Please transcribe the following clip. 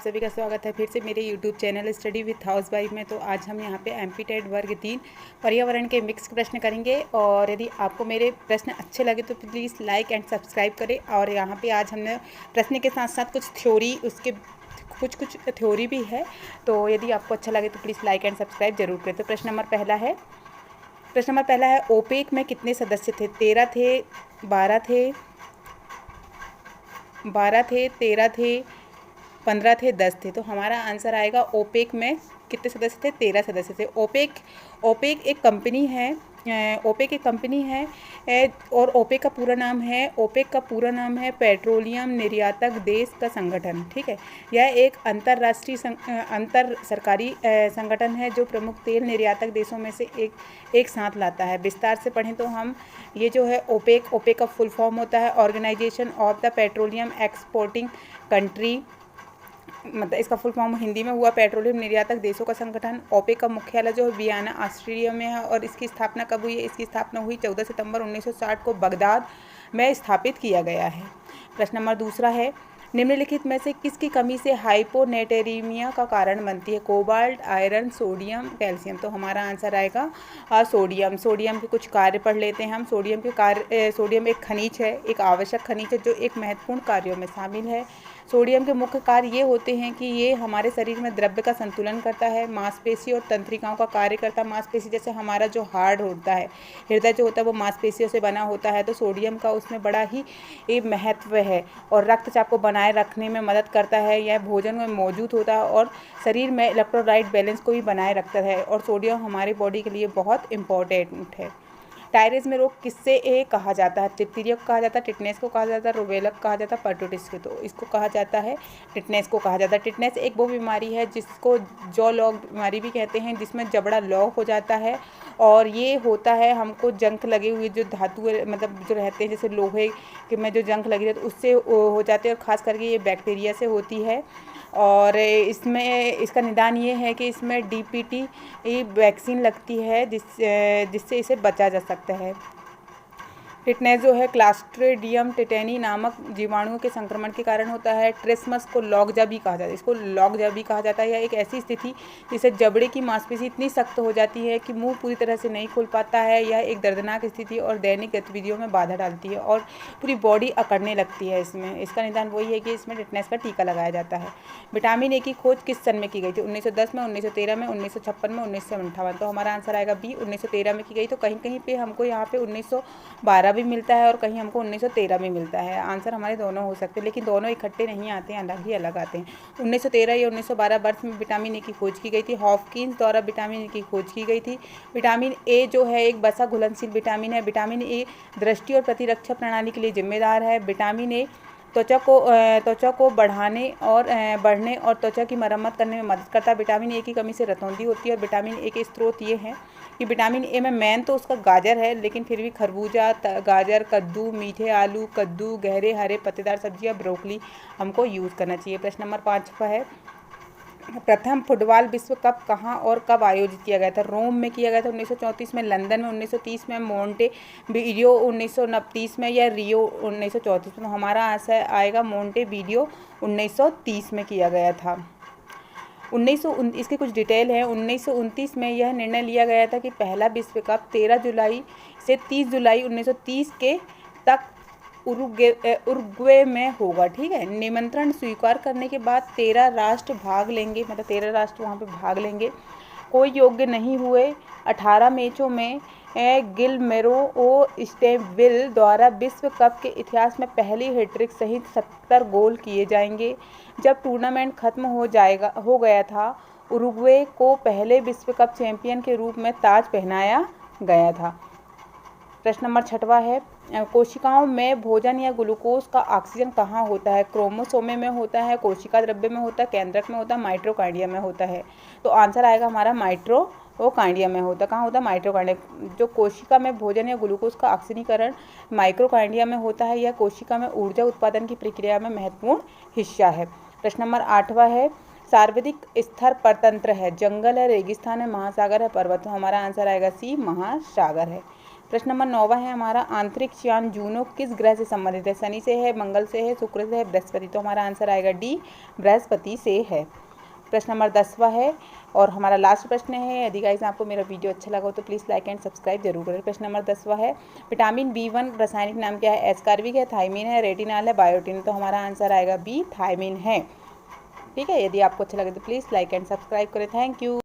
सभी का स्वागत है फिर से मेरे YouTube channel study with housewife में। तो आज हम यहाँ पे एमपी टेट वर्ग 3 पर्यावरण के मिक्स प्रश्न करेंगे। और यदि आपको मेरे प्रश्न अच्छे लगे तो प्लीज़ लाइक एंड सब्सक्राइब करें। और यहाँ पे आज हमने प्रश्न के साथ साथ कुछ थ्योरी, उसके कुछ थ्योरी भी है, तो यदि आपको अच्छा लगे तो प्लीज़ लाइक एंड सब्सक्राइब जरूर करें। तो प्रश्न नंबर पहला है ओपेक में कितने सदस्य थे? 13 थे, 12 थे, 13 थे, 15 थे, 10 थे। तो हमारा आंसर आएगा ओपेक में कितने सदस्य थे? 13 सदस्य थे। ओपेक एक कंपनी है। और ओपेक का पूरा नाम है पेट्रोलियम निर्यातक देश का संगठन। ठीक है, यह एक अंतर सरकारी संगठन है जो प्रमुख तेल निर्यातक देशों में से एक साथ लाता है। विस्तार से पढ़ें तो हम ये जो है ओपेक का फुल फॉर्म होता है organisation of the petroleum exporting country, मतलब इसका फुल फॉर्म हिंदी में हुआ पेट्रोलियम निर्यातक देशों का संगठन। ओपेक का मुख्यालय जो है वियना ऑस्ट्रिया में है। और इसकी स्थापना कब हुई है? इसकी स्थापना हुई 14 सितंबर 1960 को बगदाद में स्थापित किया गया है। प्रश्न नंबर दूसरा है निम्नलिखित में से किसकी कमी से हाइपोनेट्रीमिया का कारण बनती है? Cobalt, iron, sodium, calcium. तो हमारा आंसर आएगा सोडियम के कुछ कार्य पढ़ लेते हैं हम। सोडियम एक खनिज है, एक आवश्यक खनिज है जो एक महत्वपूर्ण कार्यों में शामिल है। सोडियम के मुख्य कार्य ये होते हैं कि ये हमारे शरीर में द्रव्य का संतुलन करता है, मांसपेशी और तंत्रिकाओं का कार्य करता है। मांसपेशी जैसे हमारा जो हार्ट होता है, हृदय जो होता है वो मांसपेशियों से बना होता है, तो सोडियम का उसमें बड़ा ही महत्व है। और रक्तचाप को बनाए रखने में मदद करता है, यह भोजन में मौजूद होता है और शरीर में इलेक्ट्रोलाइट बैलेंस को भी बनाए रखता है। और सोडियम हमारी बॉडी के लिए बहुत इंपॉर्टेंट है। टायरिस में रोग किससे कहा जाता है? डिप्थीरिया को कहा जाता है, टिटनेस को कहा जाता है, रूबेला को कहा जाता है, परटूसिस को। तो इसको कहा जाता है टिटनेस को कहा जाता है। टिटनेस एक वो बीमारी है जिसको जॉ लॉग बीमारी भी कहते हैं, जिसमें जबड़ा लॉक हो जाता है। और ये होता है हमको जंक लगे हुए जो धातु मतलब जो रहते हैं, जैसे लोहे के में जो जंक लगी रहती है उससे हो जाते हैं। और ख़ास करके ये बैक्टीरिया से होती है। और इसमें इसका निदान ये है कि इसमें डीपीटी वैक्सीन लगती है जिससे इसे बचा जा सकता है। टिटनेस जो है क्लास्ट्रीडियम टिटेनी नामक जीवाणुओं के संक्रमण के कारण होता है। ट्रिस्मस को लॉकजा भी कहा जाता है। इसको लॉकजा भी कहा जाता है। यह एक ऐसी स्थिति जिससे जबड़े की मांसपेशी इतनी सख्त हो जाती है कि मुंह पूरी तरह से नहीं खुल पाता है। यह एक दर्दनाक स्थिति और दैनिक गतिविधियों में बाधा डालती है और पूरी बॉडी अकड़ने लगती है। इसका निदान वही है कि इसमें टिटनेस का टीका लगाया जाता है। विटामिन ए की खोज किस सन में की गई थी? 1910 में, 1913 में, 1956 में, 1958। तो हमारा आंसर आएगा बी, 1913 में की गई। तो कहीं कहीं पे हमको यहाँ पे 1912 भी मिलता है और कहीं हमको 1913 भी मिलता है। आंसर हमारे दोनों हो सकते हैं, लेकिन दोनों इकट्ठे नहीं आते हैं, अलग आते हैं। 1913 या 1912 वर्ष में विटामिन ए की खोज की गई थी। हॉपकिंस द्वारा विटामिन ए की खोज की गई थी। विटामिन ए जो है एक वसा घुलनशील विटामिन है। विटामिन ए दृष्टि और प्रतिरक्षा प्रणाली के लिए जिम्मेदार है। विटामिन ए त्वचा को बढ़ने और त्वचा की मरम्मत करने में मदद करता है। विटामिन ए की कमी से रतौंधी होती है। और विटामिन ए के स्रोत ये हैं कि विटामिन ए में मेन तो उसका गाजर है, लेकिन फिर भी खरबूजा, गाजर, कद्दू, मीठे आलू, कद्दू, गहरे हरे पत्तेदार सब्जियां, ब्रोकली हमको यूज़ करना चाहिए। प्रश्न नंबर 5 है प्रथम फुटबॉल विश्व कप कहाँ और कब आयोजित किया गया था? रोम में किया गया था 1934 में, लंदन में 1930 में, मोंटेवीडियो 1929 में, या रियो 1934 में। हमारा आंसर आएगा मोंटेवीडियो 1930 में किया गया था। इसके कुछ डिटेल है। 1929 में यह निर्णय लिया गया था कि पहला विश्व कप 13 जुलाई से 30 जुलाई 1930 के तक उरुग्वे में होगा। ठीक है, निमंत्रण स्वीकार करने के बाद 13 राष्ट्र भाग लेंगे, मतलब 13 राष्ट्र वहाँ पे भाग लेंगे। कोई योग्य नहीं हुए। 18 मैचों में गिलमेरो स्टेविल द्वारा विश्व कप के इतिहास में पहली हैट्रिक सहित 70 गोल किए जाएंगे। जब टूर्नामेंट खत्म हो गया था, उरुग्वे को पहले विश्व कप चैंपियन के रूप में ताज पहनाया गया था। प्रश्न नंबर 6 है कोशिकाओं में भोजन या ग्लूकोज का ऑक्सीजन कहाँ होता है? क्रोमोसोमे में होता है, कोशिका द्रव्य में होता है, केंद्रक में होता है, माइटोकॉन्ड्रिया में होता है। तो आंसर आएगा हमारा माइटोकॉन्ड्रिया में होता है। कहाँ होता है? माइटोकॉन्ड्रिया। जो कोशिका में भोजन या ग्लूकोज का ऑक्सीकरण माइटोकॉन्ड्रिया में होता है। यह कोशिका में ऊर्जा उत्पादन की प्रक्रिया में महत्वपूर्ण हिस्सा है। प्रश्न नंबर 8 है सार्वधिक स्तर परतंत्र है, जंगल है, रेगिस्तान है, महासागर है, पर्वत। तो हमारा आंसर आएगा सी, महासागर है। प्रश्न नंबर 9 है हमारा, अंतरिक्ष यान जूनो किस ग्रह से संबंधित है? शनि से है, मंगल से है, शुक्र से है, बृहस्पति। तो हमारा आंसर आएगा डी, बृहस्पति से है। प्रश्न नंबर 10 है और हमारा लास्ट प्रश्न है। यदि गाइस आपको मेरा वीडियो अच्छा लगा हो तो प्लीज़ लाइक एंड सब्सक्राइब जरूर करें। प्रश्न नंबर 10 है, विटामिन B1 रासायनिक नाम क्या है? एस्कॉर्बिक है, थायमिन है, रेटिनॉल है, बायोटिन। तो हमारा आंसर आएगा बी, थायमिन है। ठीक है, यदि आपको अच्छा लगे तो प्लीज़ लाइक एंड सब्सक्राइब करें। Thank you.